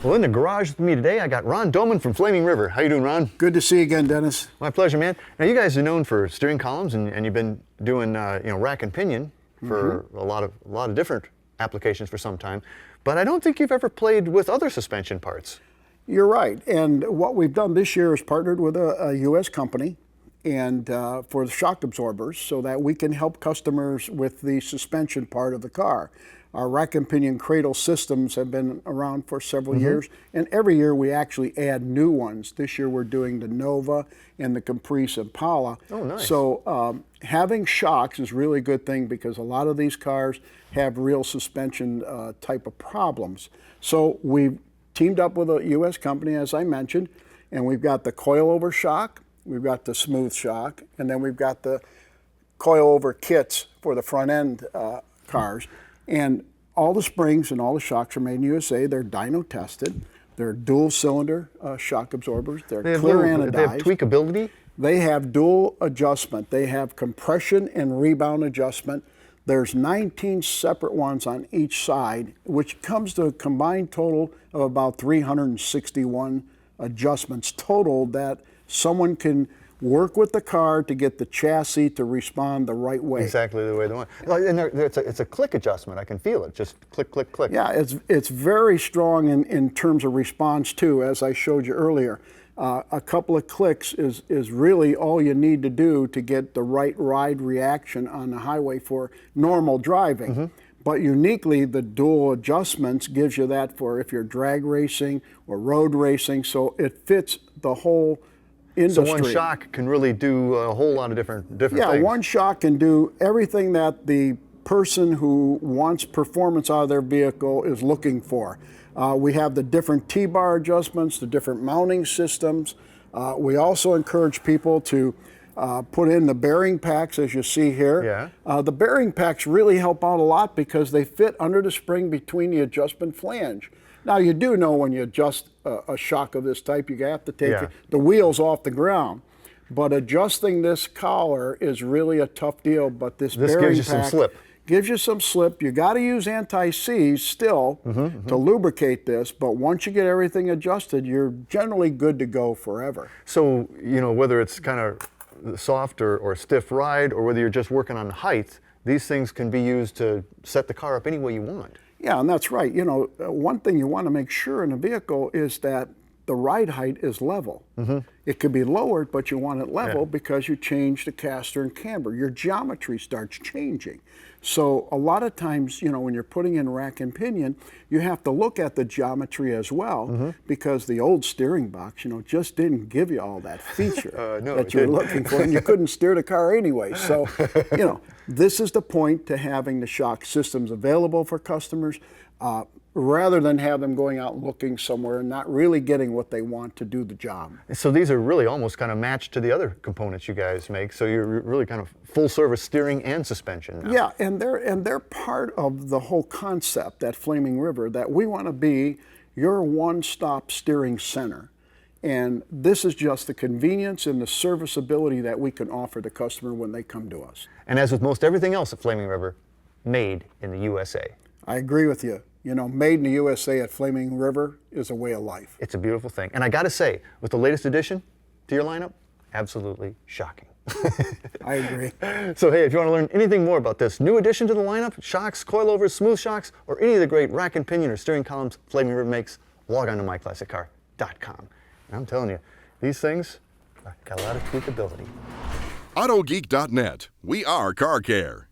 Well, in the garage with me today, I got Ron Domin from Flaming River. How you doing, Ron? Good to see you again, Dennis. My pleasure, man. Now, you guys are known for steering columns, and you've been doing rack and pinion for a lot of different applications for some time. But I don't think you've ever played with other suspension parts. You're right. And what we've done this year is partnered with a U.S. company and for the shock absorbers so that we can help customers with the suspension part of the car. Our rack and pinion cradle systems have been around for several years, and every year we actually add new ones. This year we're doing the Nova and the Caprice Impala. Oh, nice. So having shocks is really a good thing because a lot of these cars have real suspension type of problems. So we've teamed up with a U.S. company, as I mentioned, and we've got the coil over shock, we've got the smooth shock, and then we've got the coil over kits for the front end cars. And all the springs and all the shocks are made in USA. They're dyno tested. They're dual cylinder shock absorbers. They're clear anodized. They have tweakability? They have dual adjustment. They have compression and rebound adjustment. There's 19 separate ones on each side, which comes to a combined total of about 361 adjustments total that someone can work with the car to get the chassis to respond the right way. Exactly the way they want. And it's a click adjustment. I can feel it. Just click, click, click. Yeah, it's very strong in terms of response too, as I showed you earlier. A couple of clicks is really all you need to do to get the right ride reaction on the highway for normal driving. But uniquely, the dual adjustments gives you that for if you're drag racing or road racing, so it fits the whole industry. So one shock can really do a whole lot of different things. Yeah, one shock can do everything that the person who wants performance out of their vehicle is looking for. We have the different T-bar adjustments, the different mounting systems. We also encourage people to put in the bearing packs, as you see here. Yeah. The bearing packs really help out a lot because they fit under the spring between the adjustment flange. Now, you do know when you adjust a shock of this type, you have to take the wheels off the ground. But adjusting this collar is really a tough deal. But this bearing gives you pack some slip. Gives you some slip. You got to use anti-seize still to lubricate this. But once you get everything adjusted, you're generally good to go forever. So, whether it's kind of soft or stiff ride, or whether you're just working on height, these things can be used to set the car up any way you want. Yeah, and that's right. One thing you want to make sure in a vehicle is that the ride height is level. It could be lowered, but you want it level because you change the caster and camber. Your geometry starts changing. So a lot of times, when you're putting in rack and pinion, you have to look at the geometry as well because the old steering box, just didn't give you all that feature that you're looking for, and you couldn't steer the car anyway. So, this is the point to having the shock systems available for customers rather than have them going out looking somewhere and not really getting what they want to do the job. So these are really almost kind of matched to the other components you guys make. So you're really kind of full service steering and suspension now. Yeah, and they're part of the whole concept at Flaming River that we want to be your one-stop steering center. And this is just the convenience and the serviceability that we can offer the customer when they come to us. And as with most everything else at Flaming River, made in the USA. I agree with you. Made in the USA at Flaming River is a way of life. It's a beautiful thing. And I got to say, with the latest addition to your lineup, absolutely shocking. I agree. So hey, if you want to learn anything more about this new addition to the lineup, shocks, coilovers, smooth shocks, or any of the great rack and pinion or steering columns Flaming River makes, log on to myclassiccar.com. And I'm telling you, these things got a lot of tweakability. AutoGeek.net. We are car care.